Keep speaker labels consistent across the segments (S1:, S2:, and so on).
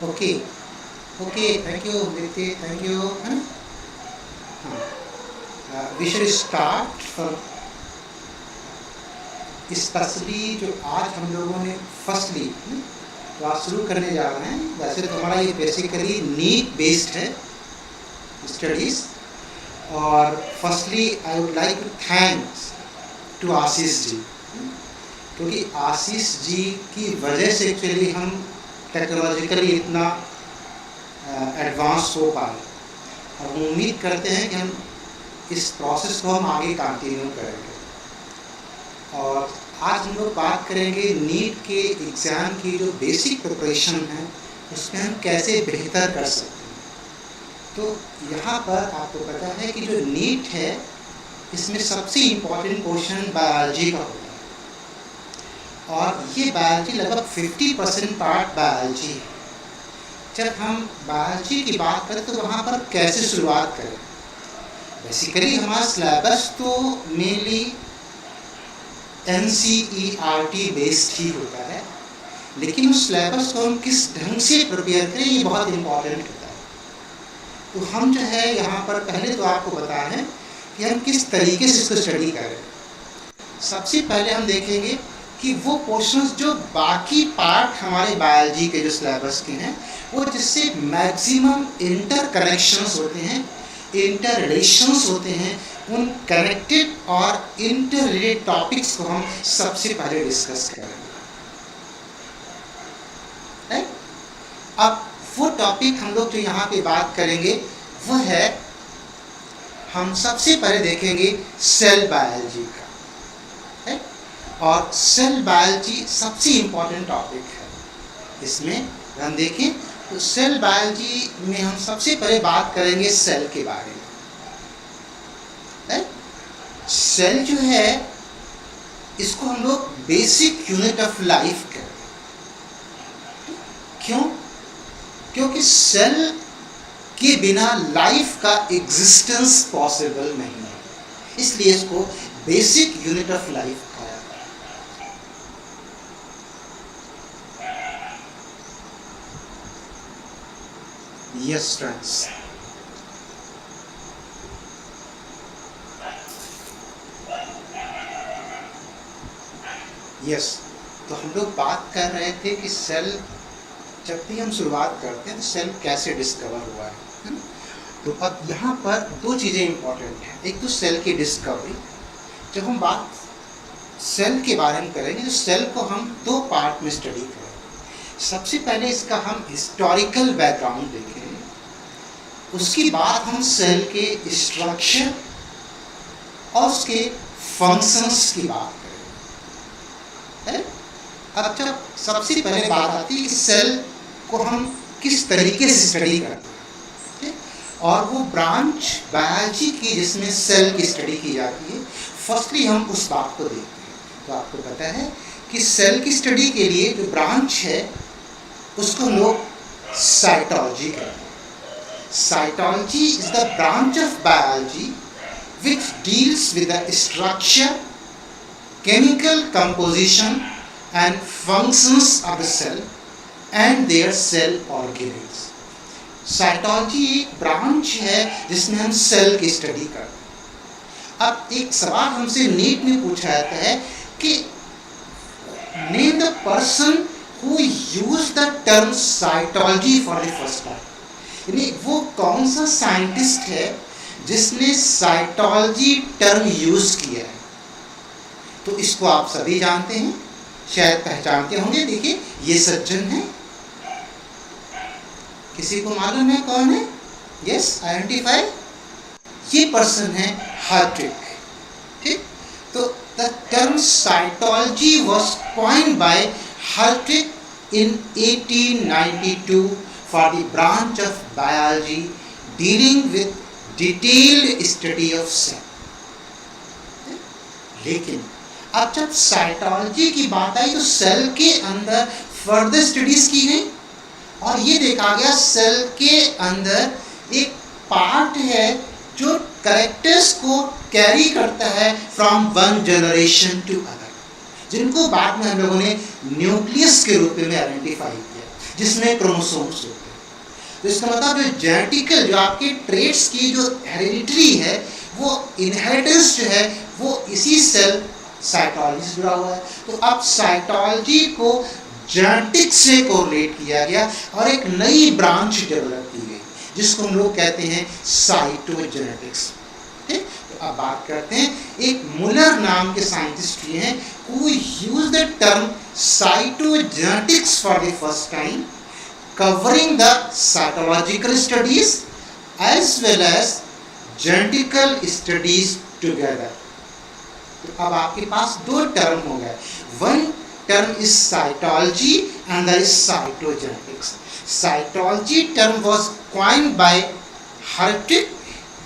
S1: Okay okay, thank you Deepti, thank you, है ना। हाँ, we should start from, specially जो आज हम लोगों ने फर्स्टली क्लास शुरू करने जा रहे हैं। वैसे तो हमारा ये बेसिकली नीट बेस्ड है स्टडीज़। और firstly I would like to thanks to Ashish ji, क्योंकि आशीष जी की वजह से एक्चुअली हम टेक्नोलॉजिकली इतना एडवांस हो पाए। और हम उम्मीद करते हैं कि हम इस प्रोसेस को हम आगे कंटिन्यू करेंगे। और आज हम लोग बात करेंगे नीट के एग्ज़ाम की जो बेसिक प्रिपरेशन है उसमें हम कैसे बेहतर कर सकते हैं। तो यहाँ पर आपको पता है कि जो नीट है इसमें सबसे इम्पॉर्टेंट पोर्शन बायोलॉजी का होता है। और ये बायोलॉजी लगभग 50% पार्ट बायोलॉजी है। जब हम बायोलॉजी की बात करें तो वहाँ पर कैसे शुरुआत करें। बेसिकली हमारा सिलेबस तो मेनली NCERT बेस्ड ही होता है, लेकिन उस सिलेबस को हम किस ढंग से प्रिपेयर करें ये बहुत इम्पॉर्टेंट होता है। तो हम जो है यहाँ पर पहले तो आपको बताया है कि हम किस तरीके से इसको स्टडी करें। सबसे पहले हम देखेंगे कि वो पोर्शंस जो बाकी पार्ट हमारे बायोलॉजी के जो सिलेबस के हैं वो जिससे मैक्सिमम इंटर कनेक्शंस होते हैं, इंटर रिलेशंस होते हैं, उन कनेक्टेड और इंटर रिलेटेड टॉपिक्स को हम सबसे पहले डिस्कस करेंगे। राइट, अब वो टॉपिक हम लोग जो यहाँ पे बात करेंगे वो है, हम सबसे पहले देखेंगे सेल बायोलॉजी का। राइट, और सेल बायोलॉजी सबसे इम्पॉर्टेंट टॉपिक है। इसमें हम देखें तो सेल बायोलॉजी में हम सबसे पहले बात करेंगे सेल के बारे में। सेल जो है इसको हम लोग बेसिक यूनिट ऑफ लाइफ कहते हैं। क्यों? क्योंकि सेल के बिना लाइफ का एग्जिस्टेंस पॉसिबल नहीं है, इसलिए इसको बेसिक यूनिट ऑफ लाइफ कहा जाता है। यस फ्रेंड्स, यस, तो हम लोग बात कर रहे थे कि सेल जब भी हम शुरुआत करते हैं तो सेल कैसे डिस्कवर हुआ है ना। तो अब यहाँ पर दो चीज़ें इम्पॉर्टेंट हैं। एक तो सेल की डिस्कवरी। जब हम बात सेल के बारे में करेंगे तो सेल को हम दो पार्ट में स्टडी करेंगे। सबसे पहले इसका हम हिस्टोरिकल बैकग्राउंड देखेंगे, उसके बाद हम सेल के स्ट्रक्चर और उसके फंक्शंस की बात करेंगे। अब जब सबसे पहले बात आती है कि सेल को हम किस तरीके से स्टडी करते हैं, और वो ब्रांच बायोलॉजी की जिसमें सेल की स्टडी की जाती है, फर्स्टली हम उस बात को देखते हैं। तो आपको पता है कि सेल की स्टडी के लिए जो ब्रांच है उसको लोग साइटोलॉजी कहते हैं। Cytology is the branch of biology which deals with the structure, chemical composition and functions of the cell and their cell organelles. Cytology एक ब्रांच है जिसमें हम सेल की स्टडी करते हैं। अब एक सवाल हमसे नीट में पूछा जाता है कि name the person who used the term cytology for the first time. यानी वो कौन सा साइंटिस्ट है जिसने साइटोलॉजी टर्म यूज किया है। तो इसको आप सभी जानते हैं, शायद पहचानते होंगे। देखिए ये सज्जन है, किसी को मालूम है कौन है? Yes, identify. ये पर्सन है हार्ट्रिक। ठीक, तो the term cytology was coined by Hertwig in 1892 for the branch of biology dealing with detailed study of cell. लेकिन अब जब साइटोलॉजी की बात आई तो सेल के अंदर फर्दर स्टडीज की गई और ये देखा गया सेल के अंदर एक पार्ट है जो कैरेक्टर्स को कैरी करता है from one generation to other, जिनको बाद में हम लोगों ने न्यूक्लियस के रूप में आइडेंटिफाई किया, जिसमें क्रोमोसोम्स होते हैं। तो इसका मतलब जो जेनेटिकल, जो आपके ट्रेट्स की जो हेरिडिटरी है, वो इनहेरिटेंस जो है वो इसी सेल साइटोलॉजी से जुड़ा हुआ है। तो अब साइटोलॉजी को जेनेटिक्स से कोरिलेट किया गया और एक नई ब्रांच डेवलप की गई जिसको हम लोग कहते हैं साइटोजेनेटिक्स। ठीक, तो अब बात करते हैं, एक मुलर नाम के साइंटिस्ट ये हैं who used the term cytogenetics for the first time, covering the cytological studies as well as genetical studies together। तो अब आपके पास दो टर्म हो गए, one term is cytology and that is cytogenetics. Cytology term was coined by Hertwig,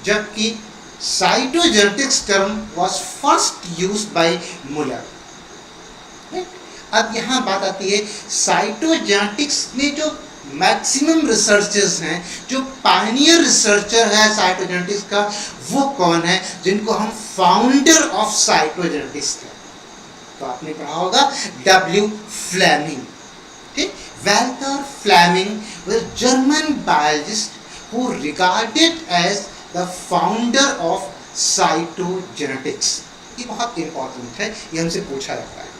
S1: जबकि cytogenetics term was first used by Muller. अब यहाँ बात आती है, साइटोजेनेटिक्स में जो मैक्सिमम रिसर्चर्स हैं, जो पायनियर रिसर्चर है साइटोजेनेटिक्स का, वो कौन है, जिनको हम फाउंडर ऑफ साइटोजेनेटिक्स कहते हैं। तो आपने पढ़ा होगा W. फ्लेमिंग। ठीक, वैल्टर Fleming was a German biologist who regarded as the founder of cytogenetics। ये बहुत इंपॉर्टेंट है, ये हमसे पूछा जाता है।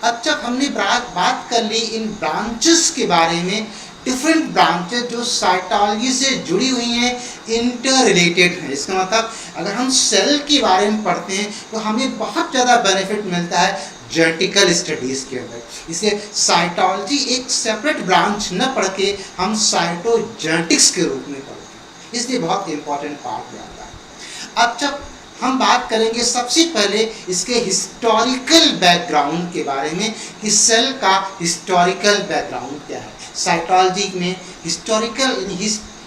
S1: अब जब हमने बात कर ली इन ब्रांचेस के बारे में, डिफरेंट ब्रांचेस जो साइटोलॉजी से जुड़ी हुई हैं, इंटर रिलेटेड हैं। इसका मतलब अगर हम सेल के बारे में पढ़ते हैं तो हमें बहुत ज़्यादा बेनिफिट मिलता है जेनेटिकल स्टडीज़ के अंदर। इसलिए साइटोलॉजी एक सेपरेट ब्रांच न पढ़ के हम साइटोजेनेटिक्स के रूप में पढ़ते हैं, इसलिए बहुत इंपॉर्टेंट पार्ट रहता है। अब जब हम बात करेंगे सबसे पहले इसके हिस्टोरिकल बैकग्राउंड के बारे में कि सेल का हिस्टोरिकल बैकग्राउंड क्या है। साइटोलॉजी में हिस्टोरिकल,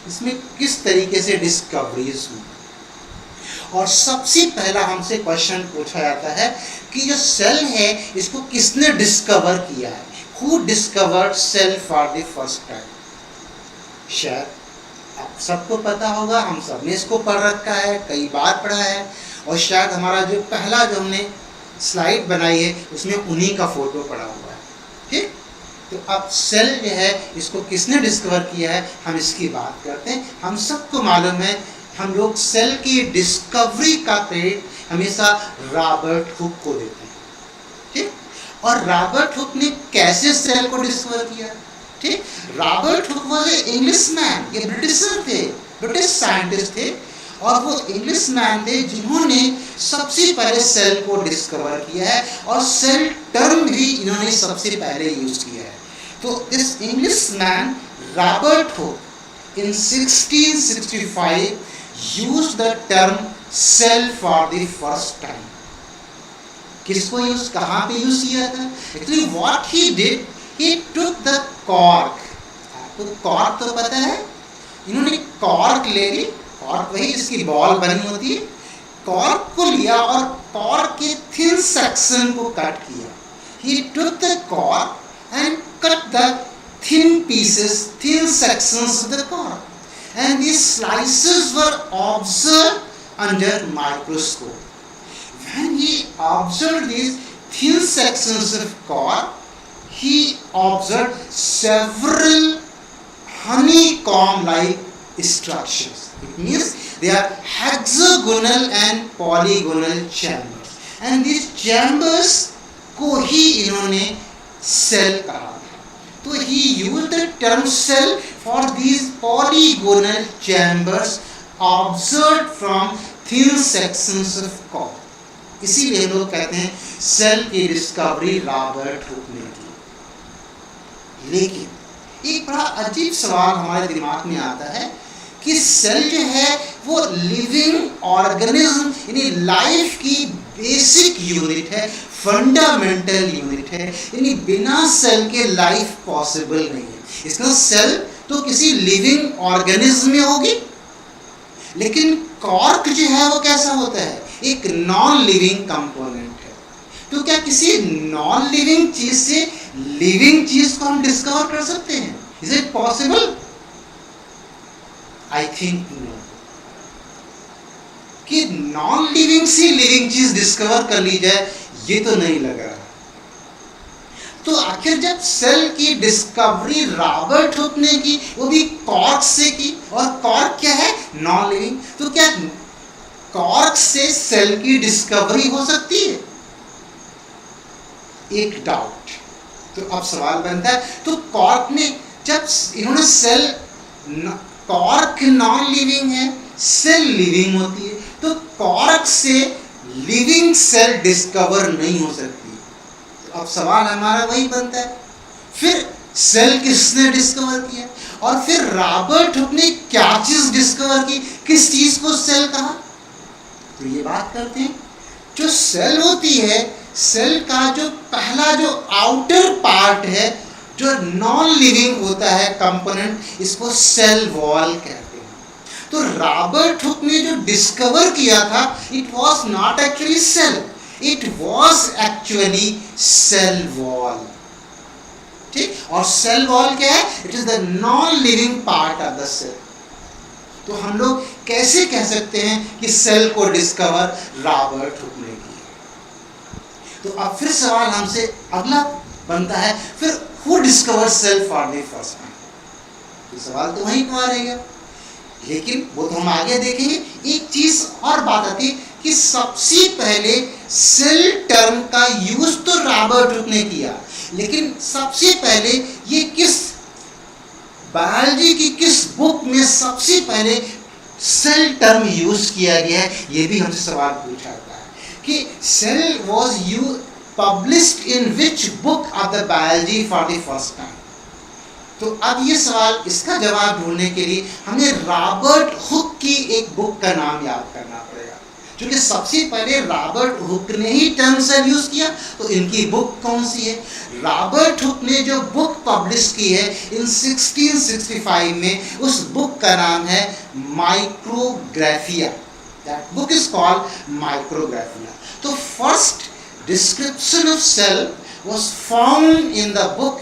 S1: इसमें किस तरीके से डिस्कवरीज हुई। और सबसे पहला हमसे क्वेश्चन पूछा जाता है कि जो सेल है इसको किसने डिस्कवर किया है। Who discovered cell for the first time. शायद आप सबको पता होगा, हम सब ने इसको पढ़ रखा है, कई बार पढ़ा है, और शायद हमारा जो पहला जो हमने स्लाइड बनाई है उसमें उन्हीं का फोटो पड़ा हुआ है। ठीक, तो अब सेल जो है इसको किसने डिस्कवर किया है, हम इसकी बात करते हैं। हम सबको मालूम है, हम लोग सेल की डिस्कवरी का क्रेडिट हमेशा रॉबर्ट हुक को देते हैं। ठीक, और रॉबर्ट हुक ने कैसे सेल को डिस्कवर किया। ठीक, Robert Hooke was a Englishman, ये ब्रिटिशर थे, ब्रिटिश साइंटिस्ट थे, और वो इंग्लिशमैन थे जिन्होंने सबसे पहले सेल को डिस्कवर किया है, और सेल टर्म भी इन्होंने सबसे पहले यूज किया है। तो this Englishman Robert Hooke in 1665 used the term cell for the first time। किसको यूज, कहाँ पे यूज किया था? Actually what he did, he took the cork। आपको कॉर्क तो पता है, इन्होंने कॉर्क ले ली, कॉर्क वही जिसकी बॉल बनी होती है, कॉर्क को लिया और कॉर्क के थिन सेक्शन को कट किया। He took the cork and cut the thin pieces, thin sections of the cork, and these slices were observed under microscope। When he observed these thin sections of cork, he observed several honeycomb-like structures। It means they are hexagonal and polygonal chambers, and these chambers को ही इन्होंने cell कहा। तो he used the term cell for these polygonal chambers observed from thin sections of cork। इसीलिए हम लोग कहते हैं cell की डिस्कवरी रॉबर्ट हुक ने की। लेकिन एक बड़ा अजीब सवाल हमारे दिमाग में आता है कि सेल जो है वो लिविंग ऑर्गेनिज्म, यानी लाइफ की बेसिक यूनिट है, फंडामेंटल यूनिट है, यानी बिना सेल के लाइफ पॉसिबल नहीं है। इसका सेल तो किसी लिविंग ऑर्गेनिज्म में होगी, लेकिन कॉर्क जो है वो कैसा होता है, एक नॉन लिविंग कंपोनेंट है। तो क्या किसी नॉन लिविंग चीज से लिविंग चीज को हम डिस्कवर कर सकते हैं? Is it possible? I think no. कि नॉन लिविंग से लिविंग चीज डिस्कवर कर ली जाए, ये तो नहीं लग रहा। तो आखिर जब सेल की डिस्कवरी रॉबर्ट हुक ने की, वो भी कॉर्क से की, और कॉर्क क्या है? Non living. तो क्या कॉर्क से सेल की डिस्कवरी हो सकती है? एक डाउट। तो अब सवाल बनता है, तो कॉर्क ने जब इन्होंने सेल, कॉर्क नॉन लिविंग है, सेल लिविंग होती है, तो कॉर्क से लिविंग सेल डिस्कवर नहीं हो सकती। तो अब सवाल हमारा वही बनता है, फिर सेल किसने डिस्कवर किया? और फिर रॉबर्ट हुक ने क्या चीज डिस्कवर की? किस चीज को सेल कहा? तो ये बात करते हैं, जो सेल होती है, सेल का जो पहला जो आउटर पार्ट है, जो नॉन लिविंग होता है कंपोनेंट, इसको सेल वॉल कहते हैं। तो रॉबर्ट हुक ने जो डिस्कवर किया था, it was not actually cell, it was actually cell wall. ठीक, और सेल वॉल क्या है? It is the non living part of the cell. तो हम लोग कैसे कह सकते हैं कि सेल को डिस्कवर रॉबर्ट हुक ने किया? तो अब फिर सवाल हमसे अगला बनता है, फिर who discover cell for the first time? ये सवाल तो वहीं का रहेगा, लेकिन वो तो हम आगे देखेंगे। एक चीज और बात आती है कि सबसे पहले सेल टर्म का यूज तो रॉबर्ट हुक ने किया, लेकिन सबसे पहले ये किस बायोलॉजी की किस बुक में सबसे पहले सेल टर्म यूज किया गया है? ये भी हमसे सवाल पूछा जाता है कि cell was you published in which book of the biology for the first time? तो अब ये सवाल, इसका जवाब ढूंढने के लिए हमें रॉबर्ट हुक की एक बुक का नाम याद करना पड़ेगा, क्योंकि सबसे पहले रॉबर्ट हुक ने ही टर्म सेल यूज किया। तो इनकी बुक कौन सी है? रॉबर्ट हुक ने जो बुक पब्लिश की है इन 1665 में, उस बुक का नाम है Micrographia. That book is called Micrographia. तो first description of cell was found in the book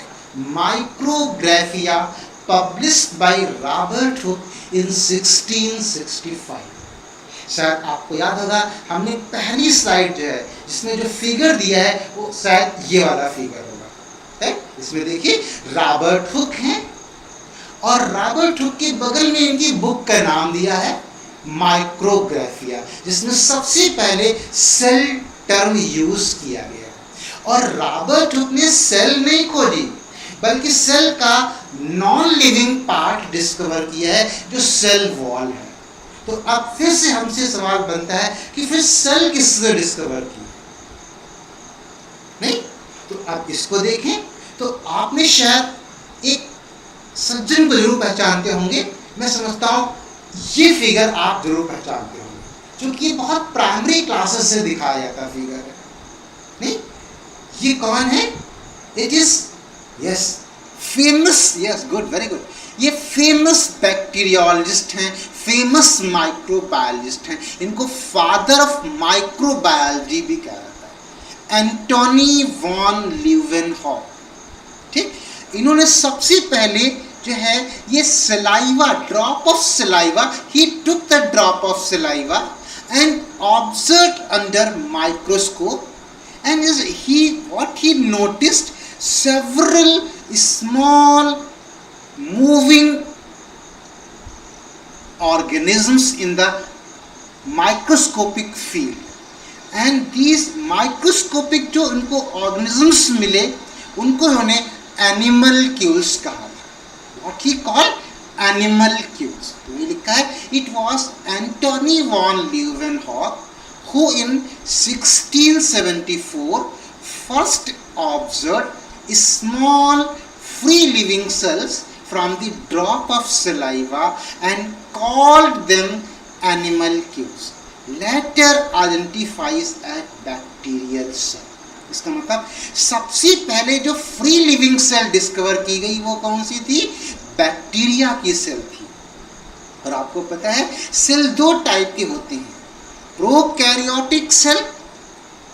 S1: Micrographia, published by Robert Hooke in 1665। शायद आपको याद होगा, हमने पहली स्लाइड जो है जिसमें जो फिगर दिया है वो शायद ये वाला फिगर होगा, है? इसमें देखिए रॉबर्ट हुक है, और रॉबर्ट हुक के बगल में इनकी बुक का नाम दिया है माइक्रोग्राफिया, जिसमें सबसे पहले सेल टर्म यूज किया गया। और रॉबर्ट हुक ने सेल नहीं खोजी, बल्कि सेल का नॉन लिविंग पार्ट डिस्कवर किया है, जो सेल वॉल है। तो अब फिर से हमसे सवाल बनता है कि फिर सेल किसने डिस्कवर की? नहीं? तो अब इसको देखें, तो आपने शायद एक सज्जन को जरूर पहचानते होंगे। मैं समझता हूं ये फिगर आप जरूर पहचानते होंगे, क्योंकि ये बहुत प्राइमरी क्लासेस से दिखाया जाता फिगर है। नहीं? ये कौन है? It is yes famous, yes good, very good, ये फेमस बैक्टीरियोलॉजिस्ट हैं, फेमस माइक्रोबायोलॉजिस्ट हैं। इनको फादर ऑफ माइक्रोबायोलॉजी भी कहा जाता है, एंटोनी वॉन ल्यूवेनहॉक। ठीक, इन्होंने सबसे पहले जो है ये saliva, drop of saliva, he took the drop of saliva and observed under microscope, and what he noticed several small moving organisms in the microscopic field, and these microscopic जो उनको organisms मिले उनको उन्होंने animalcules कहा। what he called animalcules, तो ये लिखा है it was Anthony von Leeuwenhoek who in 1674 first observed small free living cells from the drop of saliva and called them animalcules, later identifies as bacterial cell। इसका मतलब सबसे पहले जो free living cell discover की गई वो कौन सी थी? बैक्टीरिया की सेल थी। और आपको पता है सेल दो टाइप के होते हैं, प्रोकैरियोटिक सेल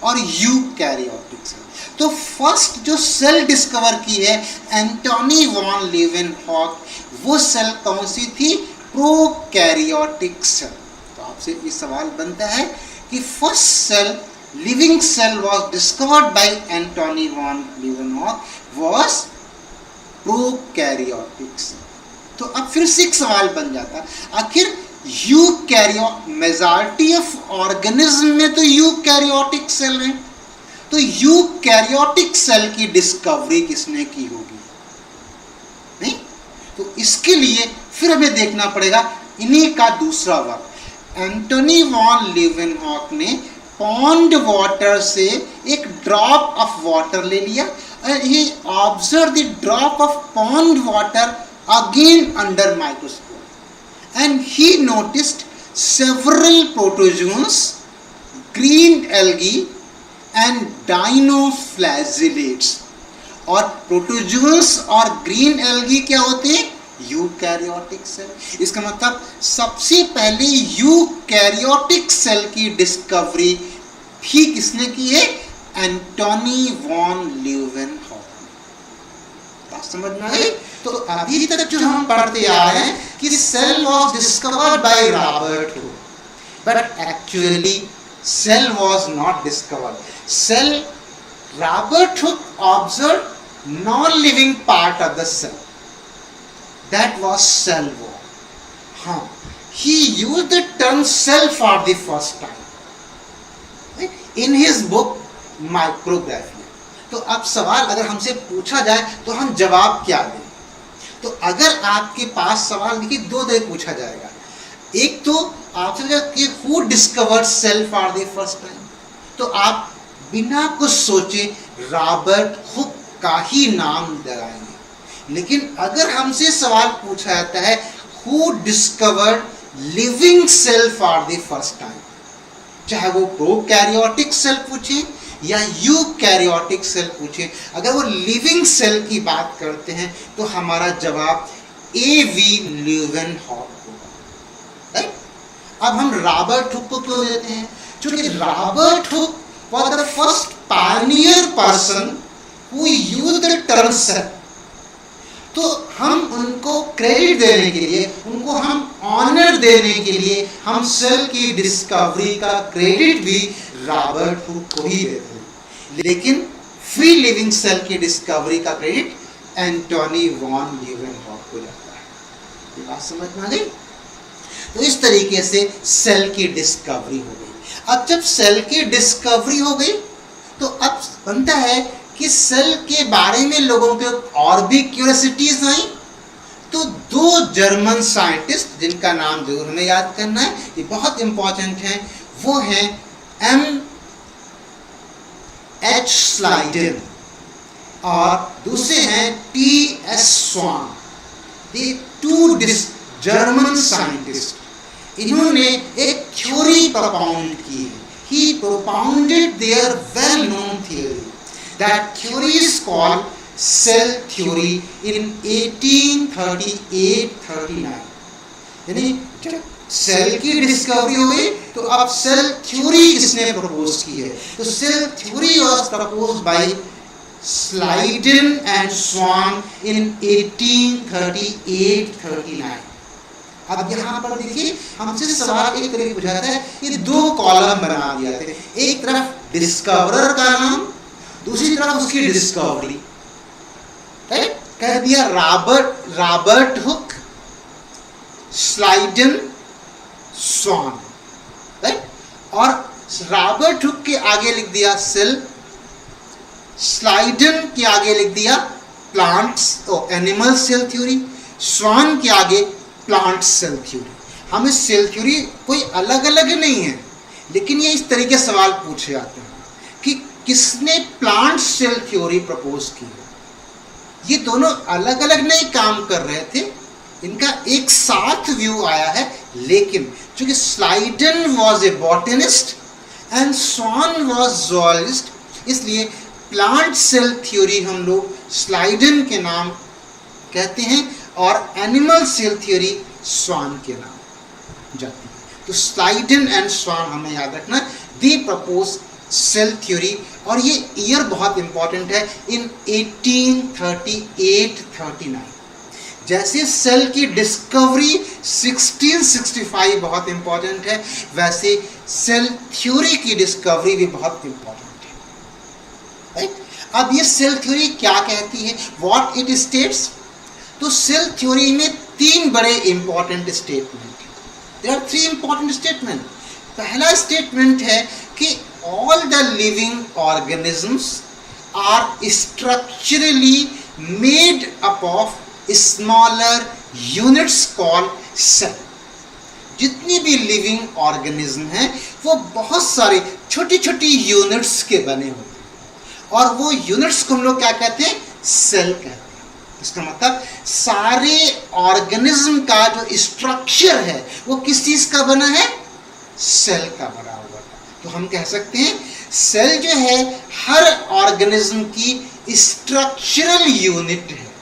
S1: और यूकैरियोटिक सेल। तो फर्स्ट जो सेल डिस्कवर की है एंटोनी वॉन लीवेनहॉक, वो सेल कौन सी थी? Prokaryotic cell. तो आपसे ये सवाल बनता है कि first cell living cell was discovered by Anthony von Leeuwenhoek was prokaryotic cell. तो अब फिर से एक सवाल बन जाता, आखिर यूकैरियोट, मेजॉरिटी ऑफ ऑर्गेनिज्म में तो यूकैरियोटिक सेल है, तो यूकैरियोटिक सेल की डिस्कवरी किसने की होगी? नहीं, तो इसके लिए फिर हमें देखना पड़ेगा इन्हीं का दूसरा वर्क। एंटोनी वॉन लीवेनहॉक ने पॉन्ड वाटर से एक ड्रॉप ऑफ वाटर ले लिया और he observe the drop of pond water again under microscope and he noticed several protozoans, green algae and dinoflagellates. और प्रोटोजोन्स और ग्रीन एल्गी क्या होते हैं? Eukaryotic cell. इसका मतलब सबसे पहले यूकैरियोटिक सेल की डिस्कवरी भी किसने की है? Antonie van Leeuwenhoek. बात समझ में आई? तो अभी तक जो हम पढ़ते आ रहे हैं कि cell was discovered by Robert Hooke, but actually cell was not discovered. Cell, Robert Hooke observed non-living part of the cell. That was cell wall. हाँ, he used the term cell for the first time in his book Micrography. तो अब सवाल अगर हमसे पूछा जाए तो हम जवाब क्या दें? तो अगर आपके पास सवाल देखिए दो तरह पूछा जाएगा। एक तो आपसे कि who discovered cell for the first time, तो आप बिना कुछ सोचे रॉबर्ट हुक का ही नाम लगाएंगे। लेकिन अगर हमसे सवाल पूछा जाता है who discovered living cell for the first time, चाहे वो प्रोकैरियोटिक सेल पूछे या यूकैरियोटिक सेल पूछे, अगर वो लिविंग सेल की बात करते हैं तो हमारा जवाब A.V. लीवेनहॉक होगा। राइट? अब हम रॉबर्ट हुक को क्यों देते हैं? क्योंकि Robert Hooke was the first pioneer person who used the term cell. तो हम उनको क्रेडिट देने के लिए, उनको हम ऑनर देने के लिए हम सेल की डिस्कवरी का क्रेडिट भी रॉबर्ट हुक को ही देते हैं, लेकिन फ्री लिविंग सेल की डिस्कवरी का क्रेडिट एंटोनी वॉन लीवेनहॉक को जाता है। ये बात समझ में आ गई? तो इस तरीके से सेल की डिस्कवरी हो गई। अब जब सेल की डिस्कवरी हो गई तो अब बनता है कि सेल के बारे में लोगों के और भी क्यूरियोसिटीज आई। तो दो जर्मन साइंटिस्ट जिनका नाम जरूर हमें याद करना है, ये बहुत इंपॉर्टेंट है, वो हैं M.H. स्लाइडन और दूसरे हैं T.S. स्वान। ये टू जर्मन साइंटिस्ट, इन्होंने एक थ्योरी प्रोपाउंड की है। He propounded their well-known theory. That theory is called cell theory in 1838-39. यानी जब सेल की डिस्कवरी हुई तो अब सेल थ्योरी किसने प्रपोज की है? तो cell theory was proposed by Schleiden and Schwann in 1838-39। अब यहाँ पर देखिए हमसे सवाल एक तरह पूछा जाता है कि दो कॉलम बना दिया थे, एक तरफ डिस्कवरर का नाम, दूसरी तरफ उसकी डिस्कवरी। राइट? कह दिया रॉबर्ट हुक, स्लाइडन, स्वान। राइट? और रॉबर्ट हुक के आगे लिख दिया सेल, स्लाइडन के आगे लिख दिया प्लांट्स एनिमल सेल थ्योरी, स्वान के आगे प्लांट सेल थ्योरी। हमें सेल थ्योरी कोई अलग अलग नहीं है, लेकिन ये इस तरीके सवाल पूछे जाते हैं कि किसने प्लांट सेल थ्योरी प्रपोज की है। ये दोनों अलग अलग नहीं काम कर रहे थे, इनका एक साथ व्यू आया है, लेकिन चूंकि Schleiden was a botanist and Schwann was zoologist, इसलिए प्लांट सेल थ्योरी हम लोग स्लाइडन के नाम कहते हैं और एनिमल सेल थ्योरी स्वान के नाम जाती है। तो स्लाइडन एंड स्वान हमें याद रखना, दे प्रपोज सेल थ्योरी, और ये ईयर बहुत इंपॉर्टेंट है, इन 1838-39। जैसे सेल की डिस्कवरी 1665 बहुत इंपॉर्टेंट है, वैसे सेल थ्योरी की डिस्कवरी भी बहुत इंपॉर्टेंट है, राइट? अब ये सेल थ्योरी क्या कहती है, व्हाट इट स्टेट्स? तो सेल थ्योरी में तीन बड़े इंपॉर्टेंट स्टेटमेंट हैं। There are three important statement. पहला स्टेटमेंट है कि all the living organisms are structurally made up of smaller units called cell. जितनी भी लिविंग ऑर्गेनिज्म हैं वो बहुत सारे छोटी छोटी यूनिट्स के बने होते हैं, और वो यूनिट्स को हम लोग क्या कहते हैं, सेल कहते हैं। इसका मतलब सारे ऑर्गेनिज्म का जो स्ट्रक्चर है वो किस चीज का बना है, सेल का बना हुआ है। तो हम कह सकते हैं सेल जो है हर ऑर्गेनिज्म की स्ट्रक्चरल यूनिट है।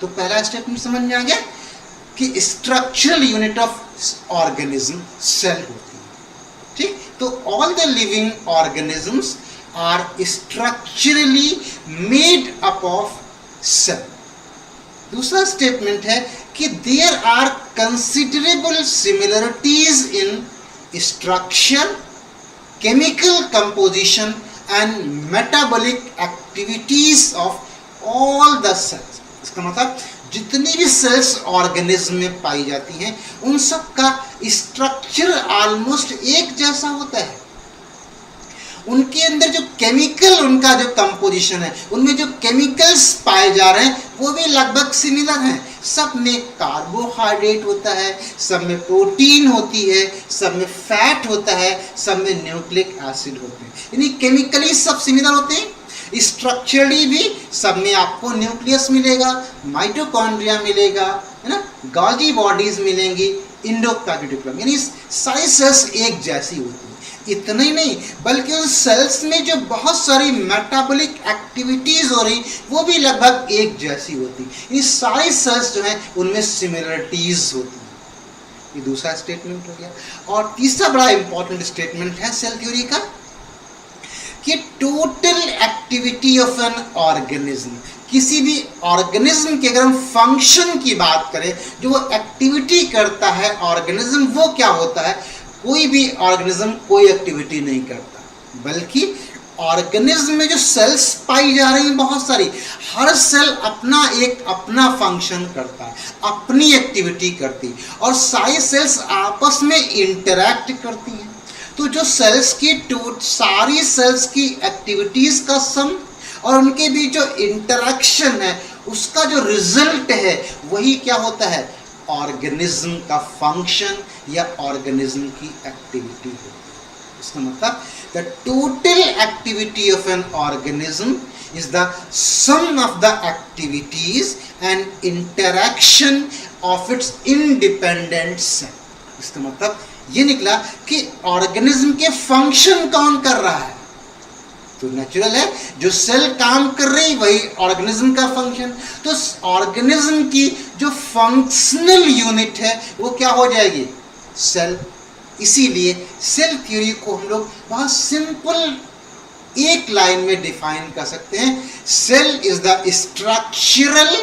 S1: तो पहला स्टेटमेंट समझ में आ गया कि structural unit of organism cell होती है, ठीक? तो all the living organisms are structurally made up of cell. दूसरा स्टेटमेंट है कि there are considerable similarities in structure, chemical composition and metabolic activities of all the cells. इसका मतलब जितनी भी सेल्स ऑर्गेनिज्म में पाई जाती हैं उन सब का स्ट्रक्चर ऑलमोस्ट एक जैसा होता है। उनके अंदर जो केमिकल, उनका जो कंपोजिशन है, उनमें जो केमिकल्स पाए जा रहे हैं वो भी लगभग सिमिलर हैं। सब में कार्बोहाइड्रेट होता है, सब में प्रोटीन होती है, सब में फैट होता है, सब में न्यूक्लिक एसिड होते हैं, यानी केमिकली सब सिमिलर होते हैं। स्ट्रक्चरली भी सब में आपको न्यूक्लियस मिलेगा, माइटोकॉन्ड्रिया मिलेगा, है ना, गॉल्गी बॉडीज मिलेंगी, एंडोप्लाज्मिक, यानी सारी सेल्स एक जैसी होती है। इतना ही नहीं बल्कि उन सेल्स में जो बहुत सारी मेटाबॉलिक एक्टिविटीज हो रही वो भी लगभग एक जैसी होती है। ये सारी सेल्स जो हैं उनमें सिमिलरिटीज होती हैं। ये दूसरा स्टेटमेंट हो गया। और तीसरा बड़ा इंपॉर्टेंट स्टेटमेंट है सेल थ्योरी का कि total activity of an organism, किसी भी ऑर्गेनिज्म के अगर हम फंक्शन की बात करें, जो वो एक्टिविटी करता है ऑर्गेनिज्म, वो क्या होता है? कोई भी ऑर्गेनिज्म कोई एक्टिविटी नहीं करता, बल्कि ऑर्गेनिज्म में जो सेल्स पाई जा रही हैं बहुत सारी, हर सेल अपना फंक्शन करता है, अपनी एक्टिविटी करती है, और सारी सेल्स आपस में इंटरैक्ट करती हैं। तो जो सेल्स की सारी सेल्स की एक्टिविटीज का सम और उनके बीच जो इंटरैक्शन है उसका जो रिजल्ट है वही क्या होता है? ऑर्गेनिज्म का फंक्शन या ऑर्गेनिज्म की एक्टिविटी होती है। इसका मतलब the total activity of an organism is the sum of the activities and interaction of its independent cell. इसका मतलब ये निकला कि ऑर्गेनिज्म के फंक्शन कौन कर रहा है? तो नेचुरल है जो सेल काम कर रही वही ऑर्गेनिज्म का फंक्शन। तो ऑर्गेनिज्म की जो फंक्शनल यूनिट है वो क्या हो जाएगी? सेल। इसीलिए सेल थ्योरी को हम लोग बहुत सिंपल एक लाइन में डिफाइन कर सकते हैं। Cell is the structural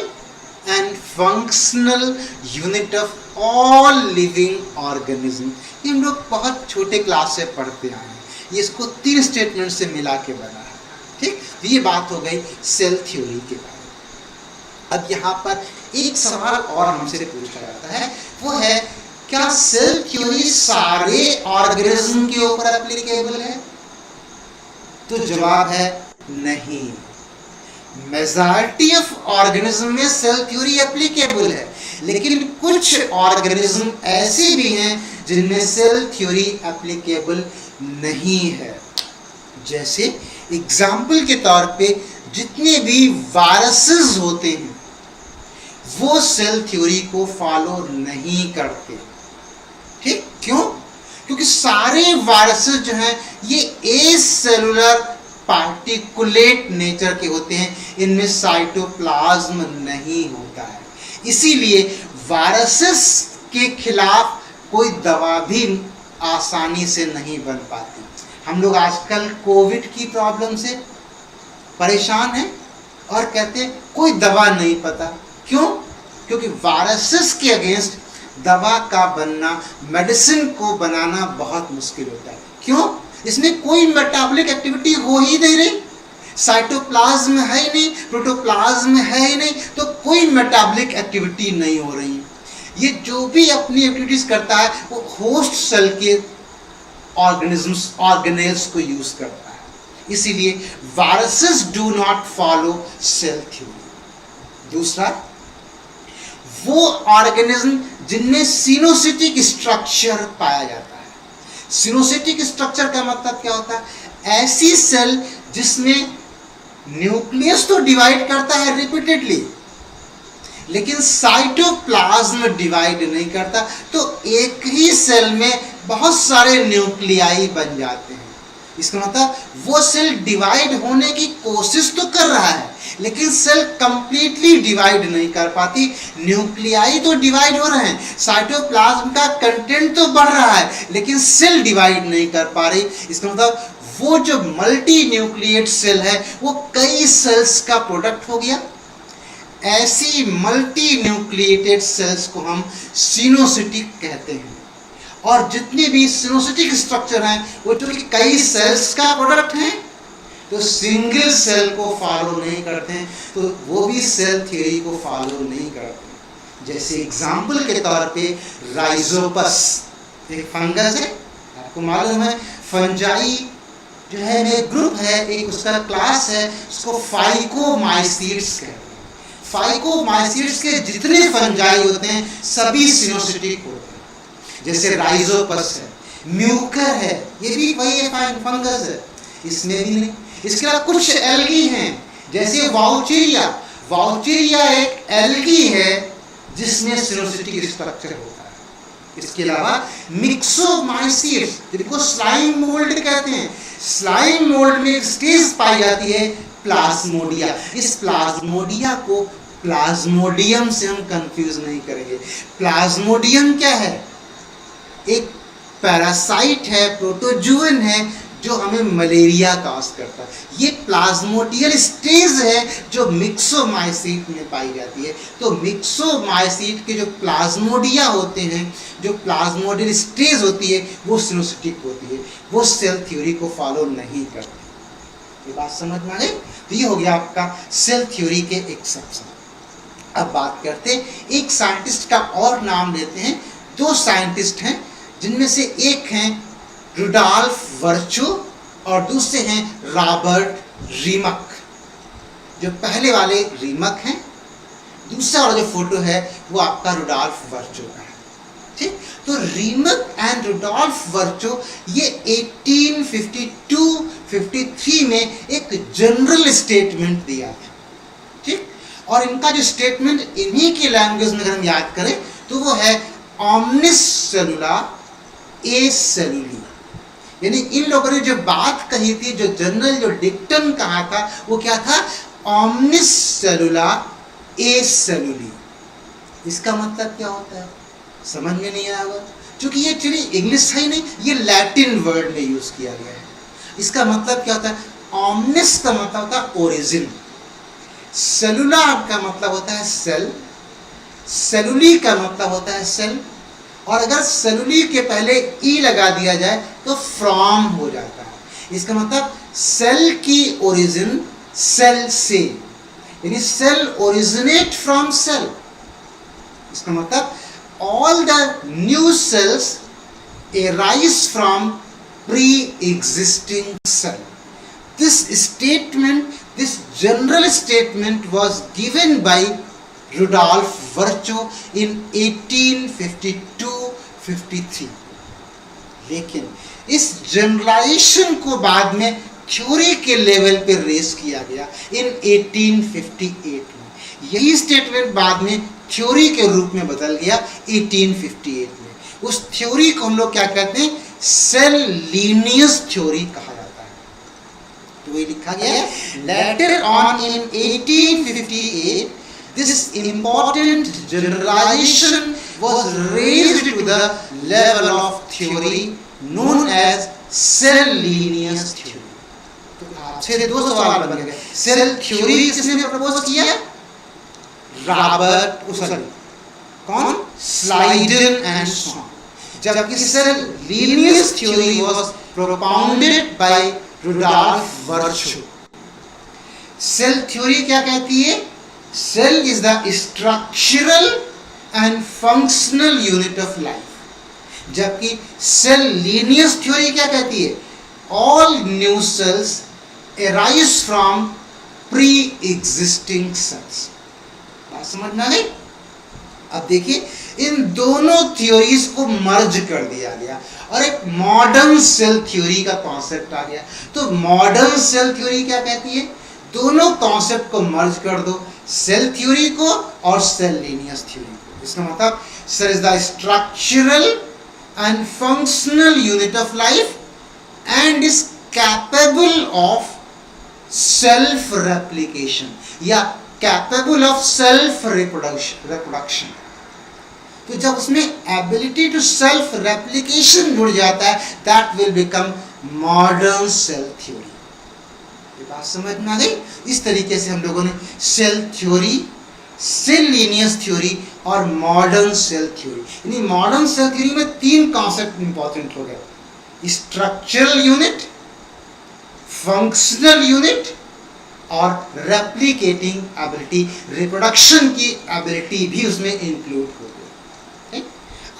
S1: and functional unit of all living organism. ये हम लोग बहुत छोटे क्लास से पढ़ते आए हैं, ये इसको 3 स्टेटमेंट से मिला के बना है, ठीक? ये बात हो गई सेल थ्योरी के बारे में। अब यहाँ पर एक सवाल और हमसे पूछा जाता है, वो है क्या सेल थ्योरी सारे ऑर्गेनिज्म के ऊपर एप्लीकेबल है? तो जवाब है नहीं। मेजॉरिटी ऑफ ऑर्गेनिज्म में सेल थ्योरी एप्लीकेबल है, लेकिन कुछ ऑर्गेनिज्म ऐसे भी हैं जिनमें सेल थ्योरी एप्लीकेबल नहीं है। जैसे एग्जाम्पल के तौर पे जितने भी वायरसेस होते हैं वो सेल थ्योरी को फॉलो नहीं करते, ठीक? क्यों? क्योंकि सारे वायरसेस जो हैं ये एसेलुलर पार्टिकुलेट नेचर के होते हैं, इनमें साइटोप्लाज्म नहीं होता है। इसीलिए वायरसेस के खिलाफ कोई दवा भी आसानी से नहीं बन पाती। हम लोग आजकल कोविड की प्रॉब्लम से परेशान हैं और कहते हैं कोई दवा नहीं पता। क्यों? क्योंकि वायरसेस के अगेंस्ट दवा का बनना, मेडिसिन को बनाना बहुत मुश्किल होता है। क्यों? इसमें कोई मेटाबॉलिक एक्टिविटी हो ही नहीं रही, साइटोप्लाज्म है ही नहीं, प्रोटोप्लाज्म है ही नहीं, तो कोई मेटाबॉलिक एक्टिविटी नहीं हो रही। ये जो भी अपनी एक्टिविटीज करता है वो होस्ट सेल के ऑर्गेनेल्स को यूज करता है। इसीलिए viruses do not follow cell theory. दूसरा, वो ऑर्गेनिज्म जिनमें सिनोसिटिक स्ट्रक्चर पाया जाता है। सिनोसिटिक स्ट्रक्चर का मतलब क्या होता है? ऐसी सेल जिसमें न्यूक्लियस तो डिवाइड करता है रिपीटेडली, लेकिन साइटोप्लाज्म डिवाइड नहीं करता, तो एक ही सेल में बहुत सारे न्यूक्लियाई बन जाते हैं। इसका मतलब वो सेल डिवाइड होने की कोशिश तो कर रहा है, लेकिन सेल कंप्लीटली डिवाइड नहीं कर पाती। न्यूक्लियाई तो डिवाइड हो रहे हैं, साइटोप्लाज्म का कंटेंट तो बढ़ रहा है, लेकिन सेल डिवाइड नहीं कर पा रही। इसका मतलब वो जो मल्टी न्यूक्लिएट सेल है वो कई सेल्स का प्रोडक्ट हो गया। ऐसी मल्टी न्यूक्लिएटेड सेल्स को हम सिनोसिटिक कहते हैं। और जितने भी सिनोसिटिक स्ट्रक्चर हैं वो चूंकि कई सेल्स का प्रोडक्ट हैं, तो सिंगल सेल को फॉलो नहीं करते हैं, तो वो भी सेल थ्योरी को फॉलो नहीं करते। जैसे एग्जाम्पल के तौर पे राइजोपस एक फंगस है, आपको मालूम है फंजाई जो है एक ग्रुप है, एक उसका क्लास है, उसको फाइकोमाइसीड्स कहते हैं। फाइकोमाइसीड्स के जितने फंजाई होते हैं सभी सिनोसिटिक होते हैं। जैसे राइजोपस है, म्यूकर है, ये भी वही फंगस है, इसमें भी नहीं। इसके अलावा कुछ एल्गी हैं, जैसे वाउचेरिया। वाउचेरिया एक एल्गी है जिसमें सिनोसिटिक स्ट्रक्चर होता है। इसके अलावा मिक्सोमाइसीड्स, जिनको स्लाइम मोल्ड कहते हैं, स्लाइम मोल्ड में एक स्टेज पाई जाती है प्लाज्मोडिया। इस प्लाज्मोडिया को प्लाज्मोडियम से हम कंफ्यूज नहीं करेंगे। प्लाज्मोडियम क्या है? एक पैरासाइट है, प्रोटोजुअन है, जो हमें मलेरिया काज करता है। ये प्लाज्मोडियल स्टेज है जो मिक्सोमाइसीट में पाई जाती है। तो मिक्सोमाइसीट के जो प्लाज्मोडिया होते हैं, जो प्लाज्मोडियल स्टेज होती है, वो सिनोसिटिक होती है, वो सेल थ्योरी को फॉलो नहीं करती। ये बात समझ में आ गई? तो ये हो गया आपका सेल थ्योरी के एक्सेप्शन। अब बात करते हैं एक साइंटिस्ट का और नाम लेते हैं। दो साइंटिस्ट हैं जिनमें से एक हैं रुडॉल्फ वर्चो और दूसरे हैं रॉबर्ट रीमक। जो पहले वाले रीमक हैं, दूसरा वाला जो फोटो है वो आपका रुडॉल्फ वर्चो का है। ठीक, तो रीमक एंड रुडॉल्फ वर्चो ये 1852-53 में एक जनरल स्टेटमेंट दिया था। ठीक, और इनका जो स्टेटमेंट इन्हीं की लैंग्वेज में अगर हम याद करें तो वो है ऑमनिस सेलुला ए सेलुली। यानी इन लोगों ने जो बात कही थी, जो जनरल जो डिक्टम कहा था, वो क्या था? ऑमनिस सेलुला ए सेलुली। इसका मतलब क्या होता है समझ में नहीं आया होगा, क्योंकि ये एक्चुअली इंग्लिश है ही नहीं, ये लैटिन वर्ड में यूज किया गया है। इसका मतलब क्या होता है? ऑमनिस का मतलब होता है ओरिजिन, सेलुलर का मतलब होता है सेल, सेलुली का मतलब होता है सेल, और अगर सेलुली के पहले ई लगा दिया जाए तो फ्रॉम हो जाता है। इसका मतलब सेल की ओरिजिन सेल से, यानी सेल ओरिजिनेट फ्रॉम सेल। इसका मतलब all the new cells arise from pre-existing cell. This statement, this general statement was given by Rudolf Virchow in 1852-53. लेकिन इस जनरलाइजेशन को बाद में थ्योरी के लेवल पे रेस किया गया इन 1858 में। यही स्टेटमेंट बाद में थ्योरी के रूप में बदल गया 1858 में। उस थ्योरी को हम लोग क्या कहते हैं? सेल लीनियस थ्योरी कहा जाता है। तो ये लिखा गया है later on in 1858 this important generalization was raised to the level of theory known as cell lineage theory. तो आपसे दो सवाल बन गए। सेल थ्योरी किसने प्रपोज किया? कौन? Schleiden and Schwann. जबकि cell lineage theory was propounded by Rudolf Virchow. Cell theory क्या कहती है? Cell is the structural and functional unit of life. जबकि सेल लीनियस थ्योरी क्या कहती है? All new cells arise from pre-existing cells। बात समझ में आ गई? अब देखिए इन दोनों थ्योरीज को मर्ज कर दिया गया और एक मॉडर्न सेल थ्योरी का कॉन्सेप्ट आ गया। तो मॉडर्न सेल थ्योरी क्या कहती है? दोनों कॉन्सेप्ट को मर्ज कर दो, सेल थ्योरी को और सेल लीनियस थ्योरी को। इसका मतलब cell is the structural and functional unit of life and is capable of self replication या कैपेबल ऑफ सेल्फ रिप्रोडक्शन। तो जब उसमें एबिलिटी टू सेल्फ रेप्लिकेशन जुड़ जाता है, that will become modern cell theory. ये बात समझ में आ गई? इस तरीके से हम लोगों ने cell theory, cell lineage theory और मॉडर्न सेल थ्योरी, यानी मॉडर्न सेल थ्योरी में तीन कॉन्सेप्ट इंपॉर्टेंट हो गए: स्ट्रक्चरल यूनिट, फंक्शनल यूनिट और रेप्लिकेटिंग एबिलिटी, रिप्रोडक्शन की एबिलिटी भी उसमें इंक्लूड हो गई।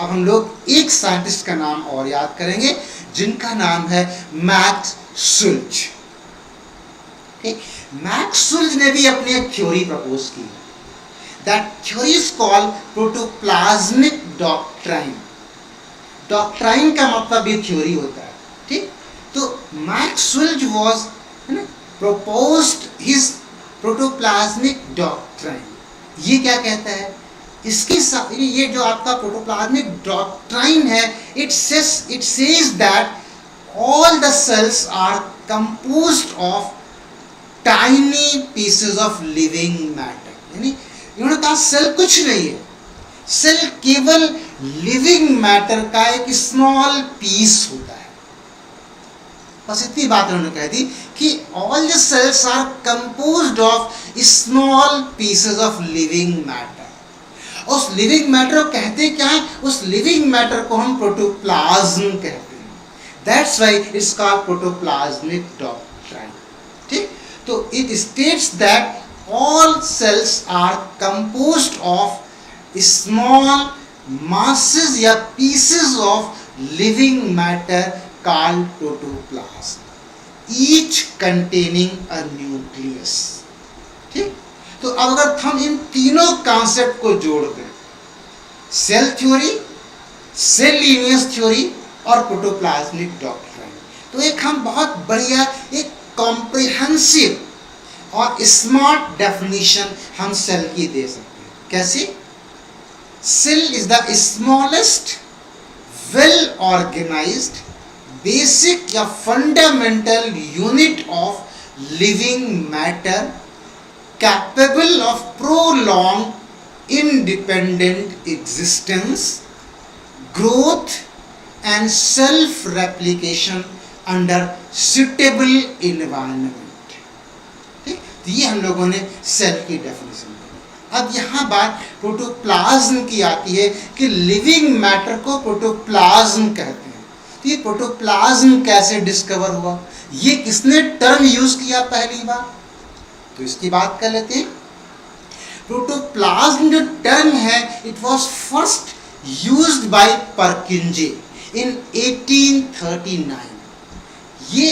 S1: अब हम लोग एक साइंटिस्ट का नाम और याद करेंगे जिनका नाम है मैक्स सुल्ज। मैक्स सुल्ज ने भी अपनी एक थ्योरी प्रपोज की। That theory is called protoplasmic doctrine. Doctrine का मतलब ये थ्योरी होता है, ठीक? तो Max Schultze was proposed his protoplasmic doctrine। ये क्या कहता है? ये जो आपका प्रोटोप्लाज्मिक डॉक्ट्राइन है, it says that all the cells are composed of tiny pieces of living matter। यानी इन्होंने कहा सेल कुछ नहीं है, सेल केवल लिविंग मैटर का एक स्मॉल पीस होता है। बस इतनी बात उन्होंने कह दी कि all the cells are composed of small pieces of living matter. उस लिविंग मैटर को कहते क्या है? उस लिविंग मैटर को हम प्रोटोप्लाज्म कहते हैं। That's why it's called protoplasmic doctrine. ठीक? तो it states that all cells are composed of small masses या pieces of living matter called protoplasm, each containing a nucleus। ठीक? तो अब अगर हम इन तीनों कॉन्सेप्ट को जोड़ दें, cell theory, cell lineage theory और प्रोटोप्लाज्मिक डॉक्ट्राइन, तो एक हम बहुत बढ़िया एक कॉम्प्रिहेंसिव और स्मार्ट डेफिनेशन हम सेल की दे सकते हैं। कैसे? Cell is the smallest, well-organized, basic या fundamental unit of living matter capable of prolonged, independent existence, growth and self-replication under suitable environment। ठीक? ये हम लोगों ने सेल की डेफिनेशन। अब यहाँ बात प्रोटोप्लाज्म की आती है कि लिविंग मैटर को प्रोटोप्लाज्म कहते हैं। तो ये प्रोटोप्लाज्म कैसे डिस्कवर हुआ? ये किसने टर्म यूज किया पहली बार? तो इसकी बात कर लेते हैं। प्रोटोप्लाज्म जो टर्म है, it was first used by Purkinje in 1839। ये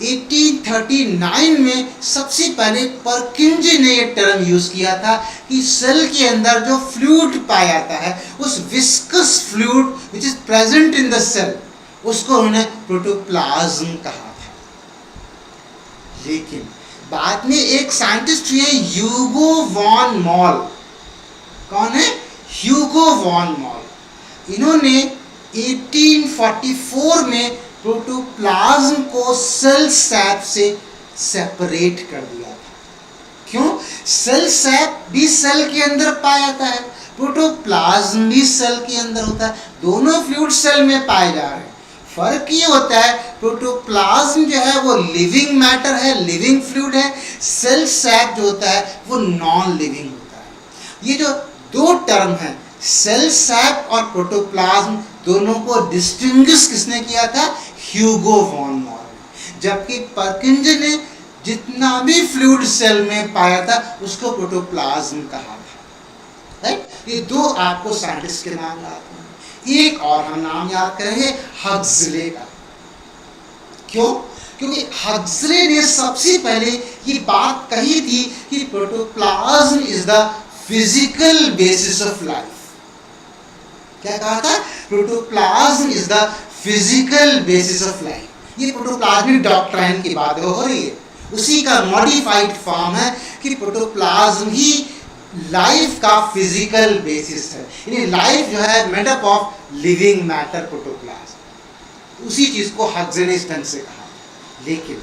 S1: 1839 में सबसे पहले परकिंजे ने ये टर्म यूज किया था कि सेल के अंदर जो फ्लूइड पाया जाता है, उस viscous fluid which is present in the cell, उसको उन्होंने प्रोटोप्लाज्म कहा था। लेकिन बाद में एक साइंटिस्ट हुए ह्यूगो वॉन मॉल। कौन है? Hugo von Mohl. इन्होंने 1844 में प्रोटोप्लाज्म को सेल सैप से सेपरेट कर दिया था। क्यों? सेल सैप भी सेल के अंदर पाया जाता है, प्रोटोप्लाज्म भी सेल के अंदर होता है, दोनों फ्लूइड सेल में पाए जा रहे हैं। फर्क ये होता है, प्रोटोप्लाज्म जो है वो लिविंग मैटर है, लिविंग फ्लूइड है, सेल सैप जो होता है वो नॉन लिविंग होता है। ये जो दो टर्म है, सेल सैक और प्रोटोप्लाज्म दोनों को डिस्टिंग्विश किसने किया था? ह्यूगो वॉन मॉर ने। जबकि पर्किंजे ने जितना भी फ्लूइड सेल में पाया था उसको प्रोटोप्लाज्म कहा था। राइट? ये दो आपको साइंटिस्ट के नाम याद हैं। एक और हम नाम याद करेंगे हक्सले का। क्यों? क्योंकि हक्सले ने सबसे पहले ये बात कही थी कि protoplasm is the physical basis of life. क्या कहा था? Protoplasm is the physical basis of life. ये प्रोटोप्लाज्मिक डॉक्ट्राइन की बात हो रही है, उसी का मॉडिफाइड फॉर्म है कि प्रोटोप्लाज्म ही लाइफ का फिजिकल बेसिस है। यानी लाइफ जो है made up of living matter protoplasm. उसी चीज को हक्सले ने इस ढंग से कहा। लेकिन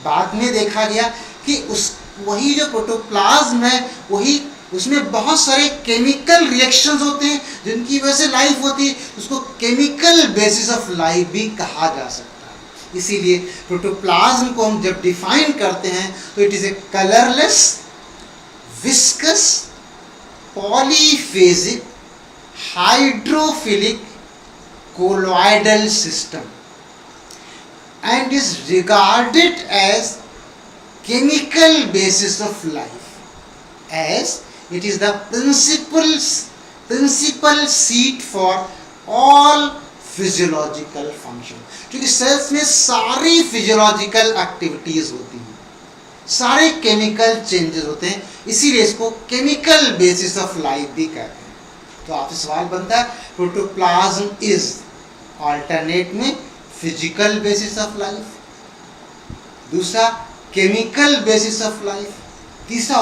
S1: बाद में देखा गया कि उस वही जो प्रोटोप्लाज्म है वही उसमें बहुत सारे केमिकल रिएक्शंस होते हैं जिनकी वजह से लाइफ होती है। उसको केमिकल बेसिस ऑफ लाइफ भी कहा जा सकता है। इसीलिए प्रोटोप्लाज्म को हम जब डिफाइन करते हैं तो it is a colourless, viscous, polyphasic, hydrophilic, colloidal system and is regarded as chemical basis of life, as it is the principal seat for all physiological function। क्योंकि सेल्स में सारी फिजियोलॉजिकल एक्टिविटीज होती हैं, सारे chemical changes होते हैं, इसीलिए इसको केमिकल बेसिस ऑफ लाइफ भी कहते हैं। तो आपसे सवाल बनता है प्रोटोप्लाज्म इज अल्टरनेट में फिजिकल बेसिस ऑफ लाइफ, दूसरा केमिकल बेसिस ऑफ लाइफ, तीसरा